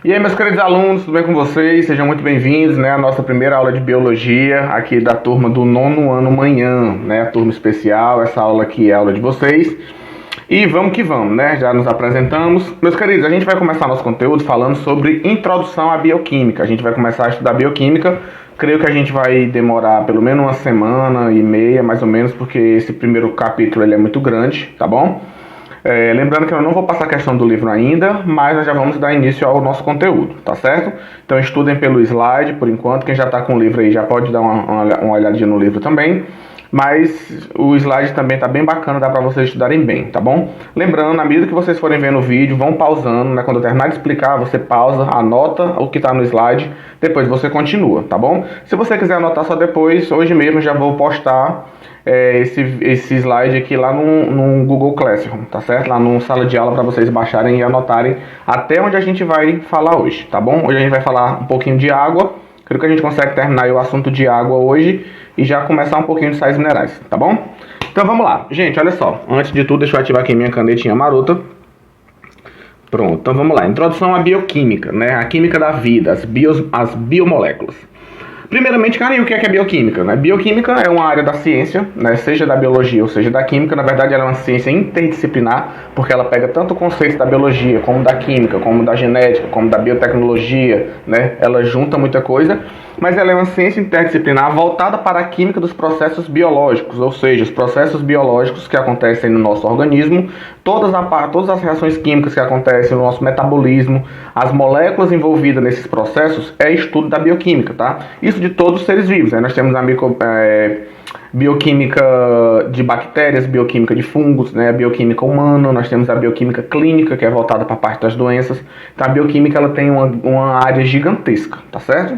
E aí, meus queridos alunos, tudo bem com vocês? Sejam muito bem-vindos, né, à nossa primeira aula de Biologia aqui da turma do 9º ano manhã, né, a turma especial, essa aula aqui é a aula de vocês. E vamos que vamos, né, já nos apresentamos. Meus queridos, a gente vai começar nosso conteúdo falando sobre introdução à bioquímica. A gente vai começar a estudar bioquímica, creio que a gente vai demorar pelo menos uma semana e meia, mais ou menos, porque esse primeiro capítulo ele é muito grande, tá bom? Lembrando que eu não vou passar a questão do livro ainda, mas nós já vamos dar início ao nosso conteúdo, tá certo? Então estudem pelo slide por enquanto, quem já está com o livro aí já pode dar uma olhadinha no livro também, mas o slide também está bem bacana, dá para vocês estudarem bem, tá bom? Lembrando, na medida que vocês forem vendo o vídeo, vão pausando, né? Quando eu terminar de explicar, você pausa, anota o que está no slide, depois você continua, tá bom? Se você quiser anotar só depois, hoje mesmo já vou postar esse slide aqui lá no Google Classroom, tá certo? Lá no sala de aula para vocês baixarem e anotarem até onde a gente vai falar hoje, tá bom? Hoje a gente vai falar um pouquinho de água, creio que a gente consegue terminar o assunto de água hoje e já começar um pouquinho de sais minerais, tá bom? Então vamos lá, gente, olha só, antes de tudo deixa eu ativar aqui minha canetinha marota. Pronto, então vamos lá, introdução à bioquímica, né? A química da vida, as biomoléculas. Primeiramente, cara, e o que é bioquímica? Né? Bioquímica é uma área da ciência, né? Seja da biologia ou seja da química. Na verdade, ela é uma ciência interdisciplinar, porque ela pega tanto o conceito da biologia, como da química, como da genética, como da biotecnologia, né? Ela junta muita coisa, mas ela é uma ciência interdisciplinar voltada para a química dos processos biológicos, ou seja, os processos biológicos que acontecem no nosso organismo, todas as reações químicas que acontecem no nosso metabolismo, as moléculas envolvidas nesses processos, é estudo da bioquímica, tá? Isso de todos os seres vivos, né? Nós temos a bioquímica de bactérias, bioquímica de fungos, né? A bioquímica humana, nós temos a bioquímica clínica, que é voltada para a parte das doenças. Então a bioquímica ela tem uma área gigantesca, tá certo?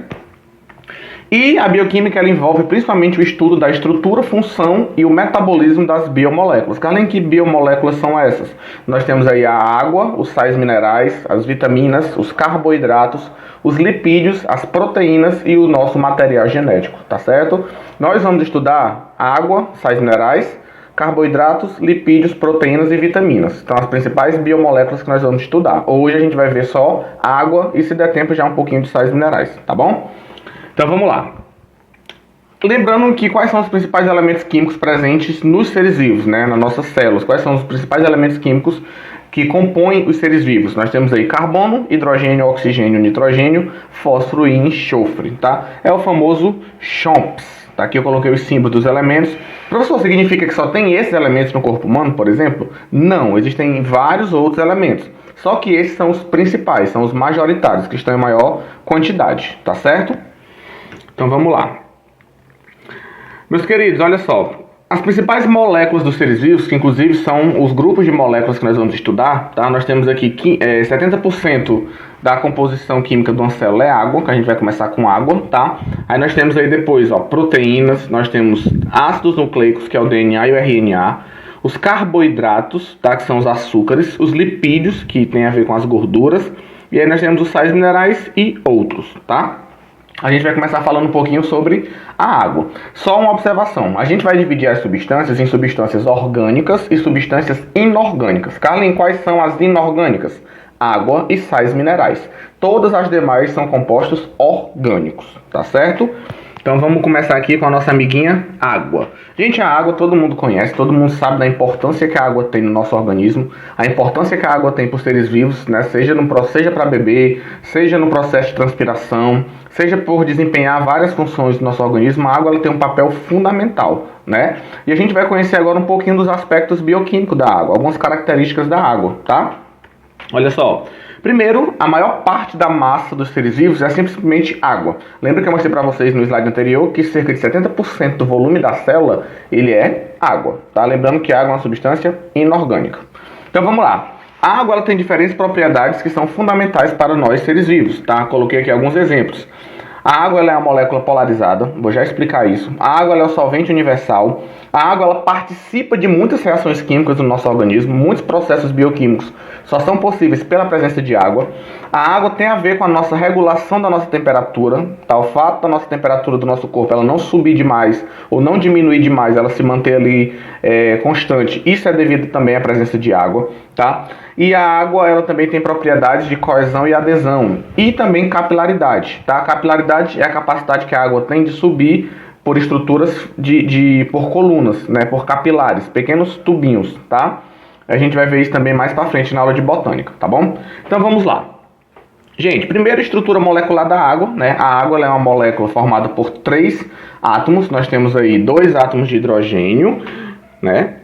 E a bioquímica ela envolve principalmente o estudo da estrutura, função e o metabolismo das biomoléculas. Além que biomoléculas são essas? Nós temos aí a água, os sais minerais, as vitaminas, os carboidratos, os lipídios, as proteínas e o nosso material genético, tá certo? Nós vamos estudar água, sais minerais, carboidratos, lipídios, proteínas e vitaminas. Então as principais biomoléculas que nós vamos estudar. Hoje a gente vai ver só água e se der tempo já um pouquinho de sais minerais, tá bom? Então vamos lá. Lembrando que quais são os principais elementos químicos presentes nos seres vivos, né, nas nossas células. Quais são os principais elementos químicos que compõem os seres vivos? Nós temos aí carbono, hidrogênio, oxigênio, nitrogênio, fósforo e enxofre, tá? É o famoso CHOMPS. Tá? Aqui eu coloquei os símbolos dos elementos. Professor, significa que só tem esses elementos no corpo humano, por exemplo? Não, existem vários outros elementos. Só que esses são os principais, são os majoritários, que estão em maior quantidade, tá certo? Então vamos lá. Meus queridos, olha só. As principais moléculas dos seres vivos, que inclusive são os grupos de moléculas que nós vamos estudar, tá? Nós temos aqui 70% da composição química de uma célula é água, que a gente vai começar com água, tá? Aí nós temos aí depois, ó, proteínas, nós temos ácidos nucleicos, que é o DNA e o RNA, os carboidratos, tá? Que são os açúcares, os lipídios, que tem a ver com as gorduras, e aí nós temos os sais minerais e outros, tá? A gente vai começar falando um pouquinho sobre a água. Só uma observação. A gente vai dividir as substâncias em substâncias orgânicas e substâncias inorgânicas. Carlin, quais são as inorgânicas? Água e sais minerais. Todas as demais são compostos orgânicos, tá certo? Então vamos começar aqui com a nossa amiguinha água. Gente, a água todo mundo conhece, todo mundo sabe da importância que a água tem no nosso organismo, a importância que a água tem para os seres vivos, né? Seja para beber, seja no processo de transpiração, seja por desempenhar várias funções do nosso organismo. A água ela tem um papel fundamental, né? E a gente vai conhecer agora um pouquinho dos aspectos bioquímicos da água, algumas características da água, tá? Olha só. Primeiro, a maior parte da massa dos seres vivos é simplesmente água. Lembra que eu mostrei para vocês no slide anterior que cerca de 70% do volume da célula ele é água, tá? Lembrando que a água é uma substância inorgânica. Então vamos lá. A água ela tem diferentes propriedades que são fundamentais para nós seres vivos, tá? Coloquei aqui alguns exemplos. A água ela é uma molécula polarizada, vou já explicar isso. A água ela é o solvente universal. A água ela participa de muitas reações químicas no nosso organismo, muitos processos bioquímicos só são possíveis pela presença de água. A água tem a ver com a nossa regulação da nossa temperatura, tá? O fato da nossa temperatura do nosso corpo ela não subir demais ou não diminuir demais, ela se manter ali constante. Isso é devido também à presença de água, tá? E a água ela também tem propriedades de coesão e adesão e também capilaridade, tá? A capilaridade é a capacidade que a água tem de subir por estruturas por colunas, né? Por capilares, pequenos tubinhos, tá? A gente vai ver isso também mais para frente na aula de botânica, tá bom? Então vamos lá. Gente, primeira estrutura molecular da água, né? A água ela é uma molécula formada por 3 átomos. Nós temos aí 2 átomos de hidrogênio, né?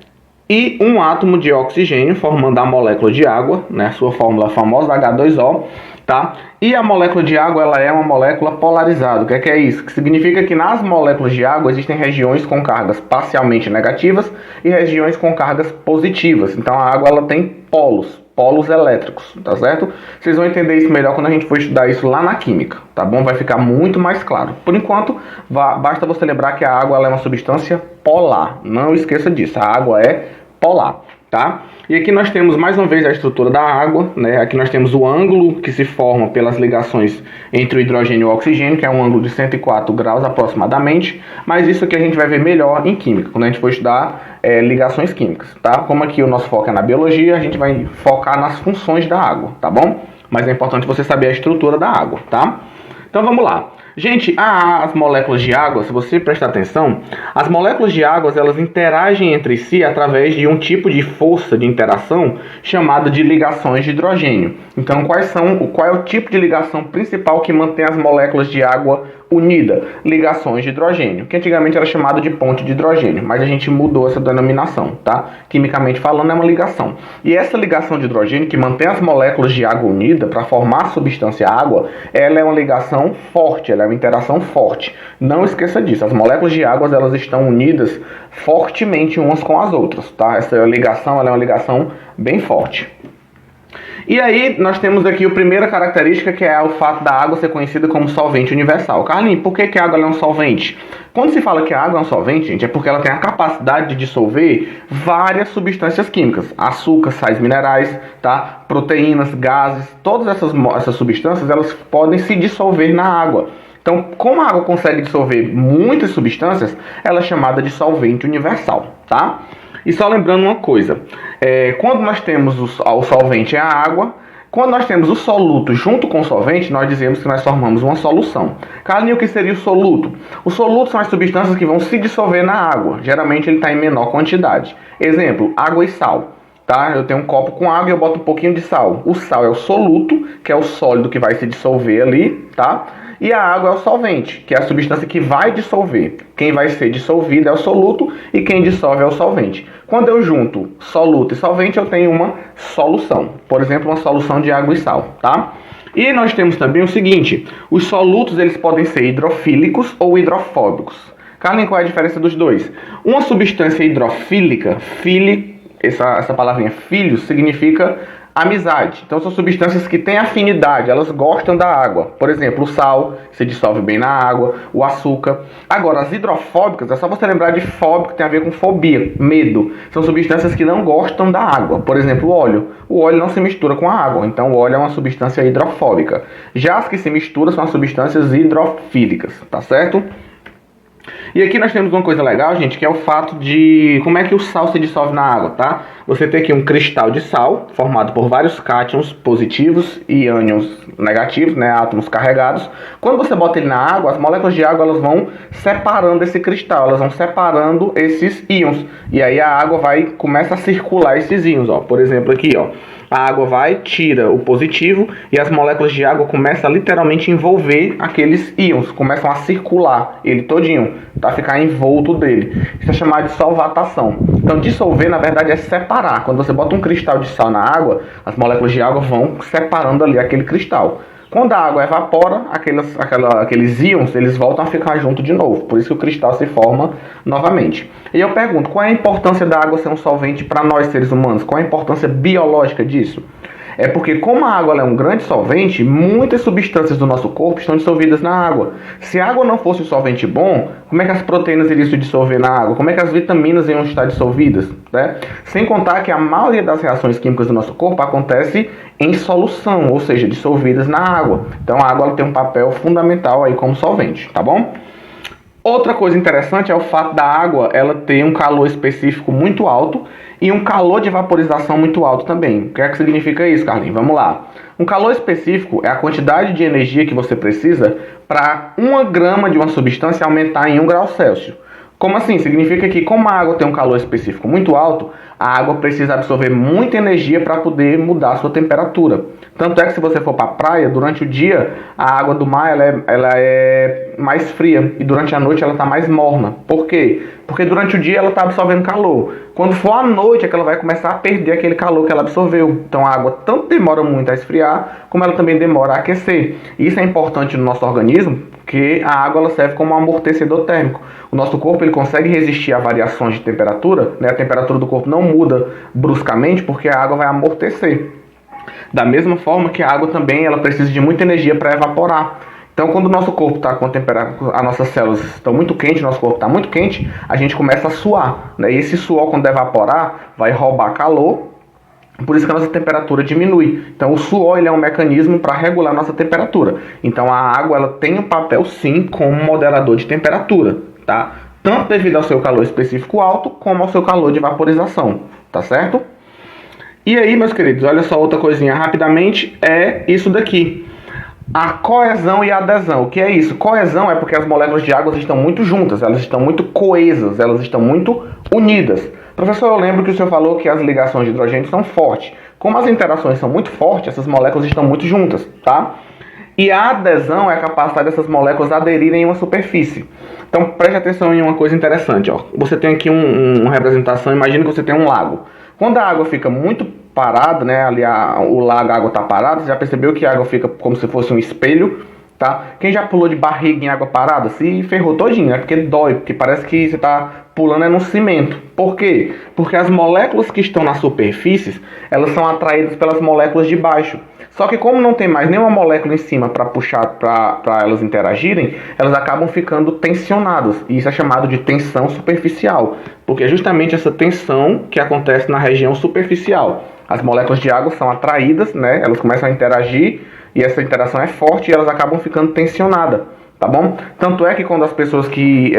E um átomo de oxigênio, formando a molécula de água, né? Sua fórmula famosa H2O, tá? E a molécula de água ela é uma molécula polarizada. O que é isso? Que significa que nas moléculas de água existem regiões com cargas parcialmente negativas e regiões com cargas positivas. Então a água ela tem polos elétricos, tá certo? Vocês vão entender isso melhor quando a gente for estudar isso lá na química, tá bom? Vai ficar muito mais claro. Por enquanto, basta você lembrar que a água ela é uma substância polar. Não esqueça disso, a água é polar, tá? E aqui nós temos mais uma vez a estrutura da água, né? Aqui nós temos o ângulo que se forma pelas ligações entre o hidrogênio e o oxigênio, que é um ângulo de 104 graus aproximadamente, mas isso aqui a gente vai ver melhor em química, quando a gente for estudar ligações químicas, tá? Como aqui o nosso foco é na biologia, a gente vai focar nas funções da água, tá bom? Mas é importante você saber a estrutura da água, tá? Então vamos lá. Gente, as moléculas de água, se você prestar atenção, as moléculas de água elas interagem entre si através de um tipo de força de interação chamada de ligações de hidrogênio. Então, qual é o tipo de ligação principal que mantém as moléculas de água unidas? Ligações de hidrogênio, que antigamente era chamado de ponte de hidrogênio, mas a gente mudou essa denominação, tá? Quimicamente falando, é uma ligação. E essa ligação de hidrogênio que mantém as moléculas de água unidas para formar a substância água, ela é uma ligação forte, ela é uma interação forte. Não esqueça disso, as moléculas de água elas estão unidas fortemente umas com as outras, tá? Essa ligação ela é uma ligação bem forte. E aí nós temos aqui a primeira característica, que é o fato da água ser conhecida como solvente universal. Carlinhos, por que a água é um solvente? Quando se fala que a água é um solvente, gente, é porque ela tem a capacidade de dissolver várias substâncias químicas. Açúcar, sais minerais, tá? Proteínas, gases, todas essas substâncias elas podem se dissolver na água. Então, como a água consegue dissolver muitas substâncias, ela é chamada de solvente universal, tá? E só lembrando uma coisa, quando nós temos o solvente é a água, quando nós temos o soluto junto com o solvente, nós dizemos que nós formamos uma solução. Carlinhos, o que seria o soluto? O soluto são as substâncias que vão se dissolver na água, geralmente ele está em menor quantidade. Exemplo, água e sal. Tá? Eu tenho um copo com água e eu boto um pouquinho de sal. O sal é o soluto, que é o sólido que vai se dissolver ali, tá? E a água é o solvente, que é a substância que vai dissolver. Quem vai ser dissolvido é o soluto e quem dissolve é o solvente. Quando eu junto soluto e solvente, eu tenho uma solução. Por exemplo, uma solução de água e sal, tá? E nós temos também o seguinte, os solutos eles podem ser hidrofílicos ou hidrofóbicos. Carlinhos, qual é a diferença dos dois? Uma substância hidrofílica, essa palavrinha filho significa amizade. Então são substâncias que têm afinidade, elas gostam da água. Por exemplo, o sal se dissolve bem na água, o açúcar. Agora, as hidrofóbicas, é só você lembrar de fóbico, que tem a ver com fobia, medo. São substâncias que não gostam da água. Por exemplo, o óleo. O óleo não se mistura com a água, então o óleo é uma substância hidrofóbica. Já as que se misturam são as substâncias hidrofílicas, tá certo? E aqui nós temos uma coisa legal, gente, que é o fato de como é que o sal se dissolve na água, tá? Você tem aqui um cristal de sal, formado por vários cátions positivos e ânions negativos, né, átomos carregados. Quando você bota ele na água, as moléculas de água elas vão separando esse cristal, elas vão separando esses íons. E aí a água começa a circular esses íons, ó. Por exemplo, aqui, ó. A água tira o positivo e as moléculas de água começam a literalmente envolver aqueles íons, começam a circular ele todinho, tá? Ficar envolto dele. Isso é chamado de solvatação. Então dissolver na verdade é separar. Quando você bota um cristal de sal na água, as moléculas de água vão separando ali aquele cristal. Quando a água evapora, aqueles íons eles voltam a ficar junto de novo. Por isso que o cristal se forma novamente. E eu pergunto, qual é a importância da água ser um solvente para nós seres humanos? Qual é a importância biológica disso? É porque como a água ela é um grande solvente, muitas substâncias do nosso corpo estão dissolvidas na água. Se a água não fosse um solvente bom, como é que as proteínas iriam se dissolver na água? Como é que as vitaminas iam estar dissolvidas? Né? Sem contar que a maioria das reações químicas do nosso corpo acontece em solução, ou seja, dissolvidas na água. Então a água ela tem um papel fundamental aí como solvente, tá bom? Outra coisa interessante é o fato da água ela ter um calor específico muito alto e um calor de vaporização muito alto também. O que é que significa isso, Carlinhos? Vamos lá. Um calor específico é a quantidade de energia que você precisa para 1 grama de uma substância aumentar em 1 grau Celsius. Como assim? Significa que como a água tem um calor específico muito alto, a água precisa absorver muita energia para poder mudar a sua temperatura. Tanto é que se você for para a praia, durante o dia, a água do mar ela é mais fria e durante a noite ela está mais morna. Por quê? Porque durante o dia ela está absorvendo calor. Quando for à noite é que ela vai começar a perder aquele calor que ela absorveu. Então a água tanto demora muito a esfriar, como ela também demora a aquecer. Isso é importante no nosso organismo, porque a água ela serve como um amortecedor térmico. O nosso corpo ele consegue resistir a variações de temperatura, né? A temperatura do corpo não muda bruscamente porque a água vai amortecer. Da mesma forma que a água também ela precisa de muita energia para evaporar. Então, quando o nosso corpo está com temperatura, as nossas células estão muito quentes, nosso corpo está muito quente, a gente começa a suar, né? E esse suor, quando evaporar, vai roubar calor, por isso que a nossa temperatura diminui. Então, o suor ele é um mecanismo para regular a nossa temperatura. Então, a água ela tem um papel, sim, como moderador de temperatura, tá? Tanto devido ao seu calor específico alto, como ao seu calor de vaporização, tá certo? E aí, meus queridos, olha só outra coisinha rapidamente, é isso daqui. A coesão e a adesão. O que é isso? Coesão é porque as moléculas de água estão muito juntas, elas estão muito coesas, elas estão muito unidas. Professor, eu lembro que o senhor falou que as ligações de hidrogênio são fortes. Como as interações são muito fortes, essas moléculas estão muito juntas, tá? E a adesão é a capacidade dessas moléculas aderirem em uma superfície. Então preste atenção em uma coisa interessante. Ó. Você tem aqui uma representação, imagina que você tem um lago. Quando a água fica muito parada, né, ali o lago, a água está parada, você já percebeu que a água fica como se fosse um espelho, tá? Quem já pulou de barriga em água parada se ferrou todinho, né? Porque dói, porque parece que você está pulando no cimento. Por quê? Porque as moléculas que estão nas superfícies, elas são atraídas pelas moléculas de baixo. Só que como não tem mais nenhuma molécula em cima para puxar, para elas interagirem, elas acabam ficando tensionadas. E isso é chamado de tensão superficial, porque é justamente essa tensão que acontece na região superficial. As moléculas de água são atraídas, né? Elas começam a interagir e essa interação é forte e elas acabam ficando tensionadas, tá bom? Tanto é que quando as pessoas que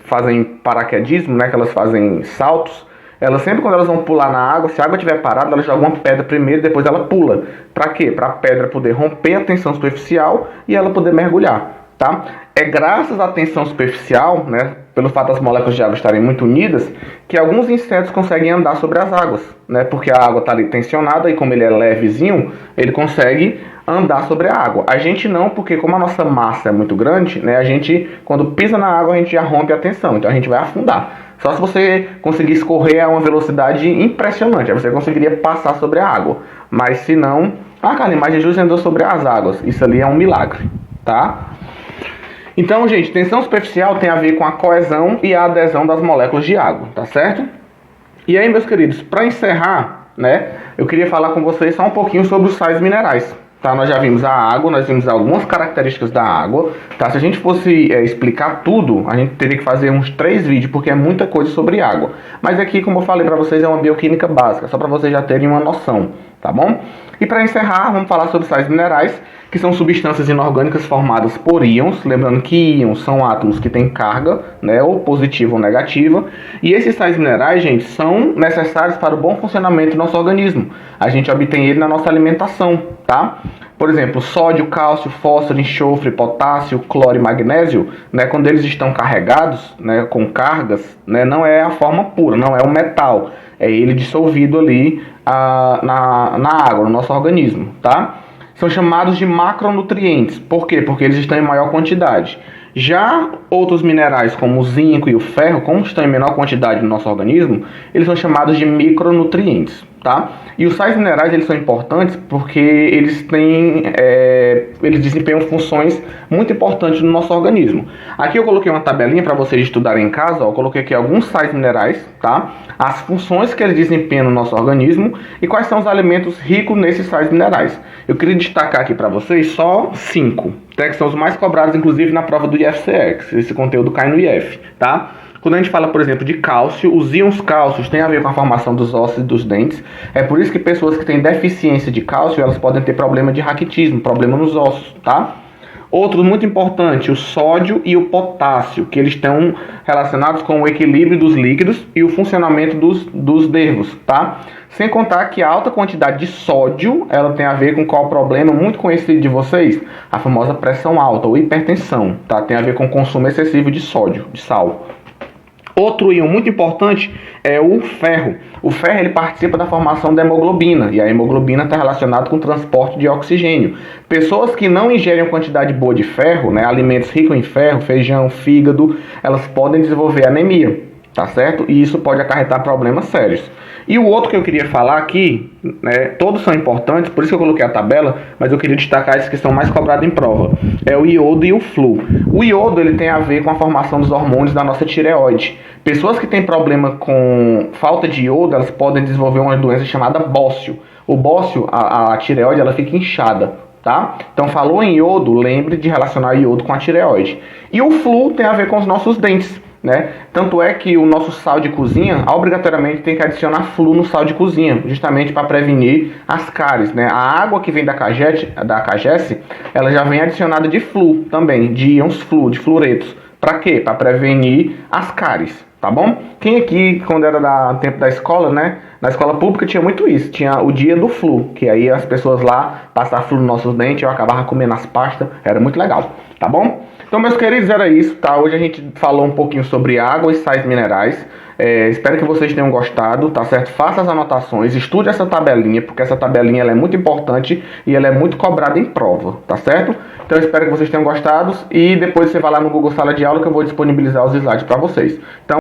fazem paraquedismo, né, que elas fazem saltos, elas sempre quando elas vão pular na água, se a água estiver parada, elas jogam uma pedra primeiro e depois ela pula. Para quê? Para a pedra poder romper a tensão superficial e ela poder mergulhar, tá? É graças à tensão superficial, né, pelo fato das moléculas de água estarem muito unidas, que alguns insetos conseguem andar sobre as águas, né? Porque a água está ali tensionada e como ele é levezinho, ele consegue andar sobre a água. A gente não, porque como a nossa massa é muito grande, né, a gente, quando pisa na água, a gente já rompe a tensão, então a gente vai afundar. Só se você conseguir escorrer a uma velocidade impressionante, aí você conseguiria passar sobre a água. Mas se não... Ah, Carlinhos, mas Jesus andou sobre as águas. Isso ali é um milagre, tá? Então, gente, tensão superficial tem a ver com a coesão e a adesão das moléculas de água, tá certo? E aí, meus queridos, para encerrar, né, eu queria falar com vocês só um pouquinho sobre os sais minerais. Tá, nós já vimos a água, nós vimos algumas características da água. Tá? Se a gente fosse explicar tudo, a gente teria que fazer uns 3 vídeos, porque é muita coisa sobre água. Mas aqui, como eu falei para vocês, é uma bioquímica básica, só para vocês já terem uma noção, tá bom? E para encerrar, vamos falar sobre sais minerais, que são substâncias inorgânicas formadas por íons. Lembrando que íons são átomos que têm carga, né, ou positiva ou negativa. E esses sais minerais, gente, são necessários para o bom funcionamento do nosso organismo. A gente obtém ele na nossa alimentação, tá? Por exemplo, sódio, cálcio, fósforo, enxofre, potássio, cloro e magnésio, né, quando eles estão carregados, né, com cargas, né, não é a forma pura, não é um metal. É ele dissolvido ali na água, no nosso organismo, tá? São chamados de macronutrientes. Por quê? Porque eles estão em maior quantidade. Já outros minerais, como o zinco e o ferro, como estão em menor quantidade no nosso organismo, eles são chamados de micronutrientes, tá? E os sais minerais, eles são importantes porque eles eles desempenham funções muito importantes no nosso organismo. Aqui eu coloquei uma tabelinha para vocês estudarem em casa, ó, eu coloquei aqui alguns sais minerais, tá? As funções que eles desempenham no nosso organismo e quais são os alimentos ricos nesses sais minerais. Eu queria destacar aqui para vocês só 5, que são os mais cobrados, inclusive, na prova do IFCX. Esse conteúdo cai no IF, tá? Quando a gente fala, por exemplo, de cálcio, os íons cálcios têm a ver com a formação dos ossos e dos dentes. É por isso que pessoas que têm deficiência de cálcio, elas podem ter problema de raquitismo, problema nos ossos, tá? Outro muito importante, o sódio e o potássio, que eles estão relacionados com o equilíbrio dos líquidos e o funcionamento dos nervos, tá? Sem contar que a alta quantidade de sódio, ela tem a ver com qual problema muito conhecido de vocês? A famosa pressão alta ou hipertensão, tá? Tem a ver com o consumo excessivo de sódio, de sal. Outro íon muito importante é o ferro. O ferro ele participa da formação da hemoglobina, e a hemoglobina está relacionada com o transporte de oxigênio. Pessoas que não ingerem uma quantidade boa de ferro, né, alimentos ricos em ferro, feijão, fígado, elas podem desenvolver anemia, tá certo? E isso pode acarretar problemas sérios. E o outro que eu queria falar aqui, né, todos são importantes, por isso que eu coloquei a tabela, mas eu queria destacar esses que são mais cobrados em prova. É o iodo e o flu. O iodo ele tem a ver com a formação dos hormônios da nossa tireoide. Pessoas que têm problema com falta de iodo, elas podem desenvolver uma doença chamada bócio. O bócio, a tireoide, ela fica inchada, tá? Então falou em iodo, lembre de relacionar iodo com a tireoide. E o flu tem a ver com os nossos dentes, né? Tanto é que o nosso sal de cozinha, obrigatoriamente tem que adicionar flu no sal de cozinha, justamente para prevenir as cáries, né? A água que vem da cagesse, ela já vem adicionada de flu também, de íons flu, de fluoretos. Para quê? Para prevenir as cáries, tá bom? Quem aqui, quando era tempo da escola, né? Na escola pública tinha muito isso, tinha o dia do flu, que aí as pessoas lá passavam flu nos nossos dentes, eu acabava comendo as pastas, era muito legal, tá bom? Então, meus queridos, era isso, tá? Hoje a gente falou um pouquinho sobre água e sais minerais. Espero que vocês tenham gostado, tá certo? Faça as anotações, estude essa tabelinha, porque essa tabelinha ela é muito importante e ela é muito cobrada em prova, tá certo? Então, eu espero que vocês tenham gostado e depois você vai lá no Google Sala de Aula que eu vou disponibilizar os slides para vocês. Então,